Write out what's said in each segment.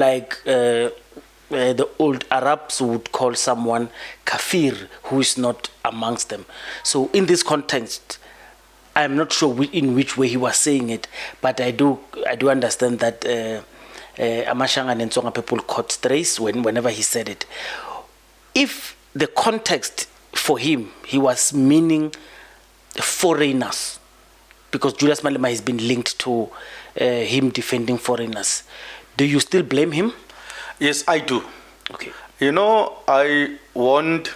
like the old Arabs would call someone kafir who is not amongst them. So in this context, I'm not sure in which way he was saying it, but I do understand that Amashanga and Tsonga people caught strays whenever he said it. If the context for him, he was meaning foreigners, because Julius Malema has been linked to him defending foreigners. Do you still blame him? Yes, I do. Okay. You know, I won't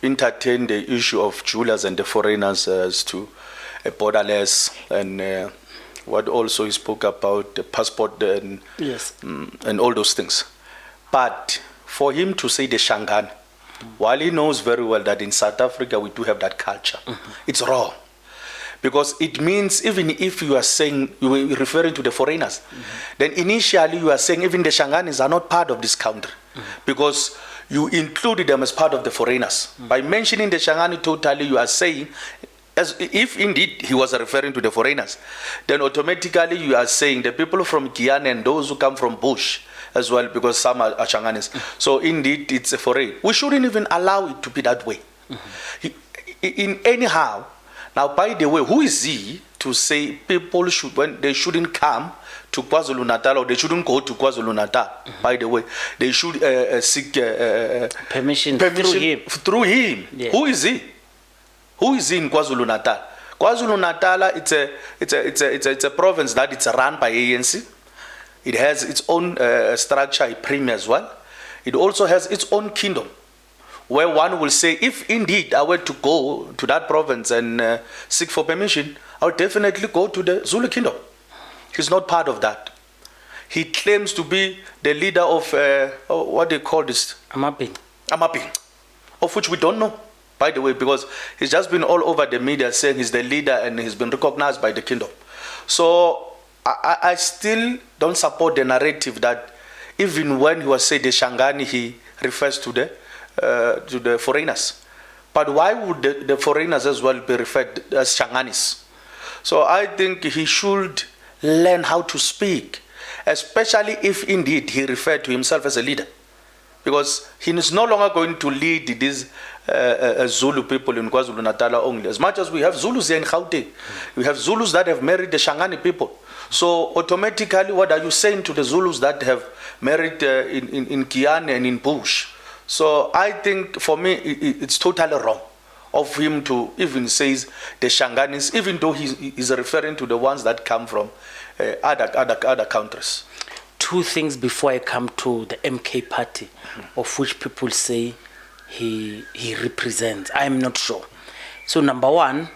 entertain the issue of Julius and the foreigners as to borderless and what also he spoke about, the passport and, yes. And all those things. But for him to say the Shangan, while he knows very well that in South Africa we do have that culture, it's wrong. Because it means even if you are saying, you are referring to the foreigners, then initially you are saying even the Shanganis are not part of this country, because you included them as part of the foreigners. By mentioning the Shangani totally, you are saying, as if indeed he was referring to the foreigners, then automatically you are saying the people from Guyana and those who come from Bush as well, because some are Shanganis. So indeed it's a foreign. We shouldn't even allow it to be that way. In anyhow, now by the way, who is he to say people should, when they shouldn't come to KwaZulu-Natal, or they shouldn't go to KwaZulu-Natal, by the way, they should seek permission through him. Yeah. Who is he? Who is he in KwaZulu-Natal? KwaZulu-Natal, it's a province that it's run by ANC. It has its own structure, a premier as well. It also has its own kingdom, where one will say, if indeed I were to go to that province and seek for permission, I would definitely go to the Zulu kingdom. He's not part of that. He claims to be the leader of, what they call this? Amaping, of which we don't know, by the way, because he's just been all over the media saying he's the leader and he's been recognized by the kingdom. So I still don't support the narrative that even when he was saying the Shangani, he refers to the foreigners. But why would the foreigners as well be referred as Shanganis? So I think he should learn how to speak, especially if indeed he referred to himself as a leader. Because he is no longer going to lead these Zulu people in KwaZulu-Natal only. As much as we have Zulus here in Gauteng, we have Zulus that have married the Shangani people. So automatically, what are you saying to the Zulus that have married in Guyana and in Bush? So I think for me, it's totally wrong of him to even say the Shanganis, even though he's referring to the ones that come from other countries. Two things before I come to the MK party, of which people say he represents. I'm not sure. So number one,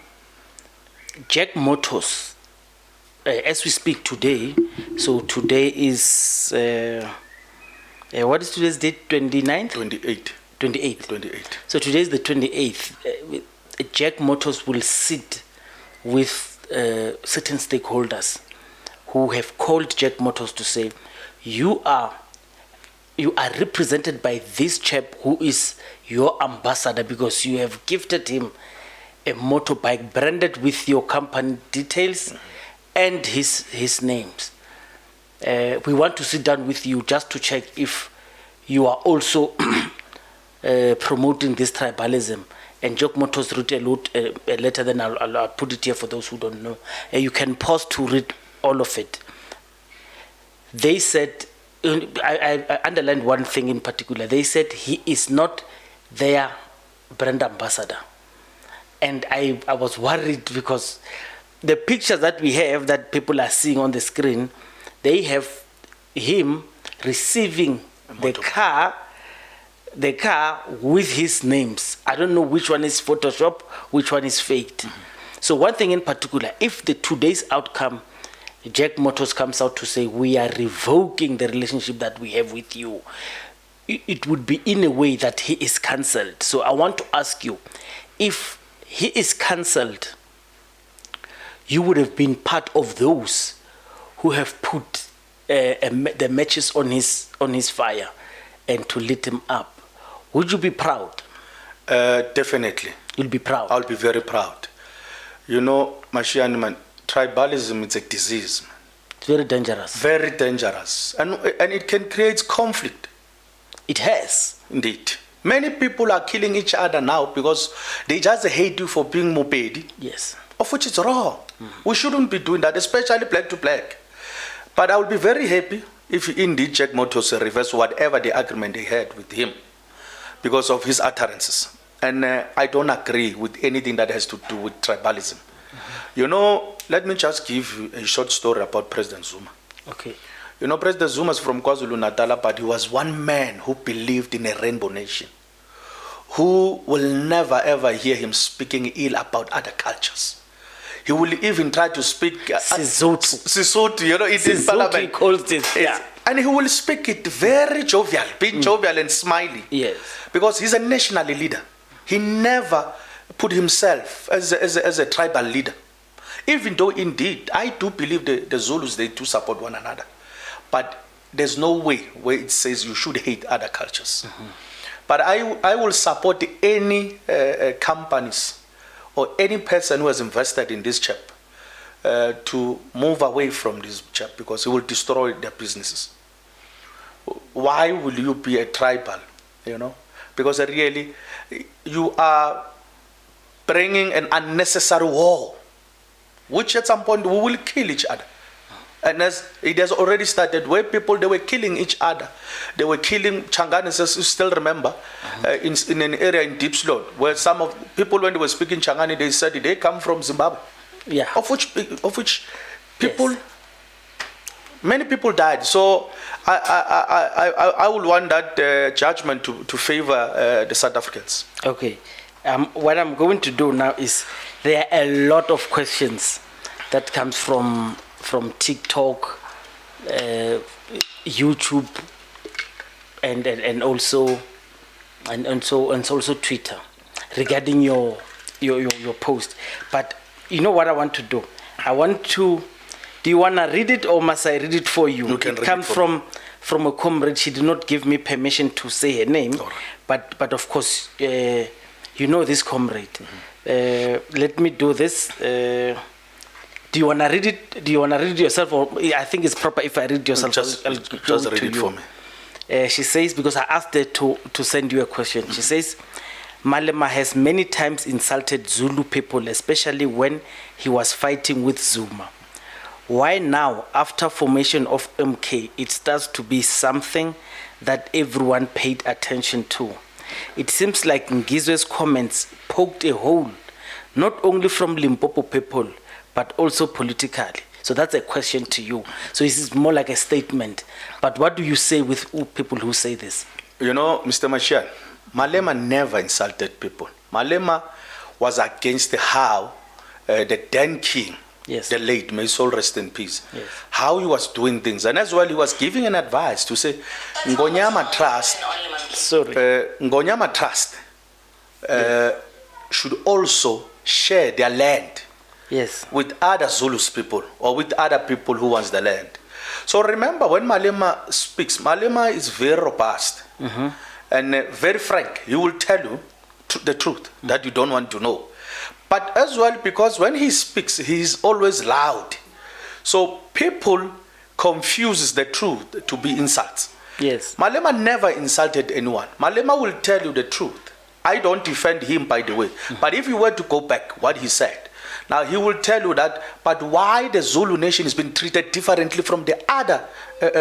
Jack Motors, as we speak today, so today is, what is today's date, 29th? 28th. So today is the 28th. Jack Motors will sit with certain stakeholders who have called Jack Motors to say, you are represented by this chap who is your ambassador, because you have gifted him a motorbike branded with your company details and his names. We want to sit down with you just to check if you are also promoting this tribalism. And Jack Motors wrote a letter, then I'll put it here for those who don't know. You can pause to read all of it. They said, I underlined one thing in particular. They said he is not their brand ambassador. And I was worried because the pictures that we have that people are seeing on the screen, they have him receiving the car with his names. I don't know which one is Photoshop, which one is faked. So one thing in particular, if the today's outcome, Jack Motors comes out to say, we are revoking the relationship that we have with you, it would be in a way that he is cancelled. So I want to ask you, if he is cancelled, you would have been part of those who have put the matches on his fire and to lit him up. Would you be proud? Definitely. You'll be proud? I'll be very proud. You know, Mashiani man, tribalism is a disease. It's very dangerous. Very dangerous. And it can create conflict. It has. Indeed. Many people are killing each other now because they just hate you for being Mopedi. Yes. Of which is wrong. We shouldn't be doing that, especially black to black. But I would be very happy if indeed Jack Motors reverse whatever the agreement they had with him because of his utterances. And I don't agree with anything that has to do with tribalism. You know, let me just give you a short story about President Zuma. Okay. You know, President Zuma is from KwaZulu-Natal, but he was one man who believed in a rainbow nation, who will never ever hear him speaking ill about other cultures. He will even try to speak Sesotho, you know, it in parliament. He calls it, yeah. And he will speak it very jovial, being jovial and smiley. Yes. Because he's a national leader. He never put himself as a tribal leader. Even though indeed, I do believe the Zulus, they do support one another. But there's no way where it says you should hate other cultures. But I will support any companies or any person who has invested in this chap to move away from this chap because he will destroy their businesses. Why will you be a tribal, you know? Because really, you are bringing an unnecessary war, which at some point we will kill each other. And as it has already started, where people, they were killing each other. They were killing Changanis, as you still remember, in an area in Deep Sloan, where some of people, when they were speaking Changani, they said they come from Zimbabwe. Yeah. Of which people, yes, many people died. So I would want that judgment to favor the South Africans. Okay. What I'm going to do now is, there are a lot of questions that comes from TikTok, YouTube, and also Twitter regarding your post. But you know what I want to do? Do you want to read it or must I read it for you? You can it read comes it for from a comrade. She did not give me permission to say her name, right. but of course you know this comrade. Let me do this. Do you want to read it? Do you want to read it yourself, or I think it's proper if I read it yourself? Just read it for me. She says, because I asked her to send you a question. She says, Malema has many times insulted Zulu people, especially when he was fighting with Zuma. Why now, after formation of MK, it starts to be something that everyone paid attention to? It seems like Ngizwe's comments poked a hole, not only from Limpopo people, but also politically. So that's a question to you. So this is more like a statement. But what do you say with people who say this? You know, Mr. Machel, Malema never insulted people. Malema was against how the then king, yes, the late, may his soul rest in peace, yes, how he was doing things. And as well, he was giving an advice to say, Ngonyama Trust, Ngonyama Trust should also share their land, yes, with other Zulus people or with other people who wants the land. So remember, when Malema speaks, Malema is very robust and very frank. He will tell you the truth that you don't want to know. But as well, because when he speaks, he is always loud. So people confuses the truth to be insults. Yes. Malema never insulted anyone. Malema will tell you the truth. I don't defend him, by the way. But if you were to go back, what he said, now he will tell you that, but why the Zulu nation has been treated differently from the other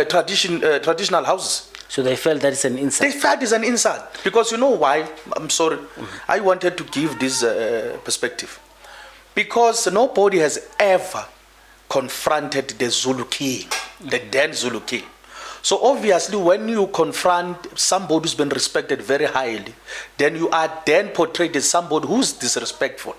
traditional houses. So they felt that it's an insult. They felt it's an insult. Because you know why? I'm sorry. I wanted to give this perspective. Because nobody has ever confronted the Zulu king, the then Zulu king. So obviously when you confront somebody who's been respected very highly, then you are then portrayed as somebody who's disrespectful.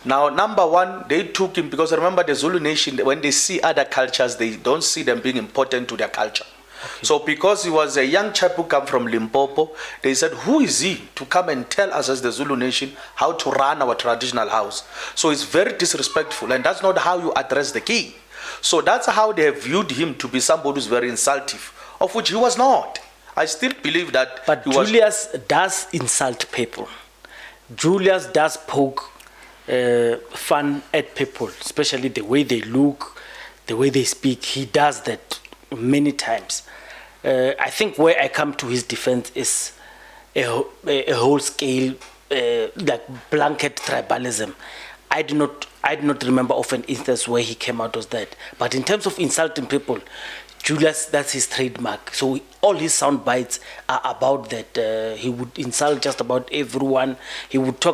Now, number one, they took him because remember the Zulu nation, when they see other cultures, they don't see them being important to their culture. Okay. So because he was a young chap who come from Limpopo, they said, who is he to come and tell us as the Zulu nation how to run our traditional house? So it's very disrespectful, and that's not how you address the king. So that's how they have viewed him to be somebody who's very insultive, of which he was not. I still believe that. But Julius does insult people. Julius does poke fun at people, especially the way they look, the way they speak, he does that many times. I think where I come to his defense is a whole scale, like blanket tribalism. I do not remember of an instance where he came out of that. But in terms of insulting people, Julius, that's his trademark. So all his sound bites are about that. He would insult just about everyone. He would talk